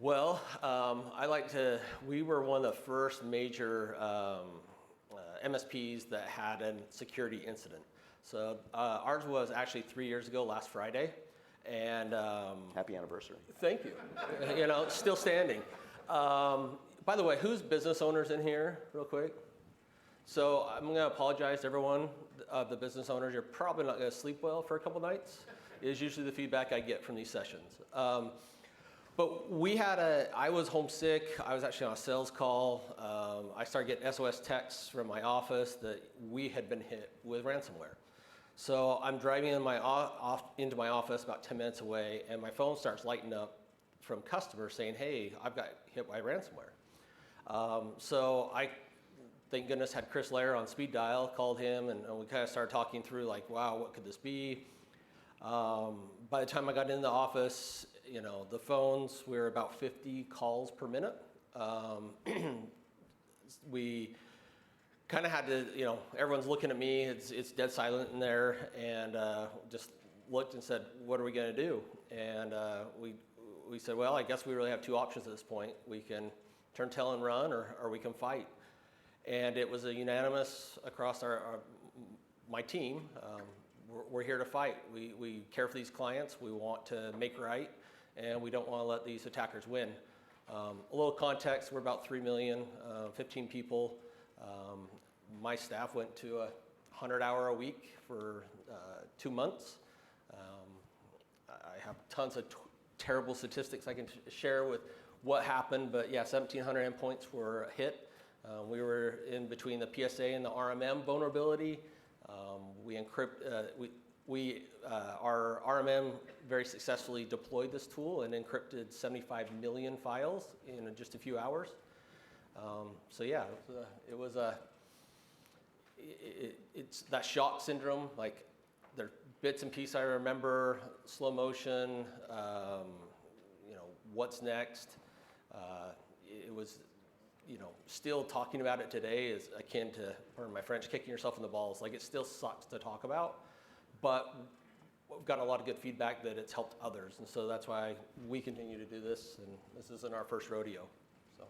Well, we were one of the first major MSPs that had a security incident. So ours was actually 3 years ago, last Friday. And happy anniversary. Thank you. Still standing. By the way, who's business owners in here, real quick? So I'm going to apologize to everyone of the business owners. You're probably not going to sleep well for a couple nights, is usually the feedback I get from these sessions. But I was homesick. I was actually on a sales call. I started getting SOS texts from my office that we had been hit with ransomware. So I'm driving into my office about 10 minutes away, and my phone starts lighting up from customers saying, hey, I've got hit by ransomware. So I, thank goodness, had Chris Lair on speed dial, called him, and we kind of started talking through like, wow, what could this be? By the time I got into the office, the phones were about 50 calls per minute. We kind of had to, everyone's looking at me, it's dead silent in there, and just looked and said, what are we going to do? And we said, well, I guess we really have two options at this point. We can turn tail and run, or we can fight. And it was a unanimous across my team. We're here to fight. We care for these clients. We want to make right, and we don't want to let these attackers win. A little context, we're about 3 million, 15 people. My staff went to a 100-hour a week for 2 months. I have tons of terrible statistics I can share with what happened, but yeah, 1,700 endpoints were hit. We were in between the PSA and the RMM vulnerability. Our RMM very successfully deployed this tool and encrypted 75 million files in just a few hours. So yeah, it's that shock syndrome. Like, there are bits and pieces I remember, slow motion. What's next? It was. Still talking about it today is akin to, pardon my French, kicking yourself in the balls. Like, it still sucks to talk about, but we've got a lot of good feedback that it's helped others, and so that's why we continue to do this, and this isn't our first rodeo. So.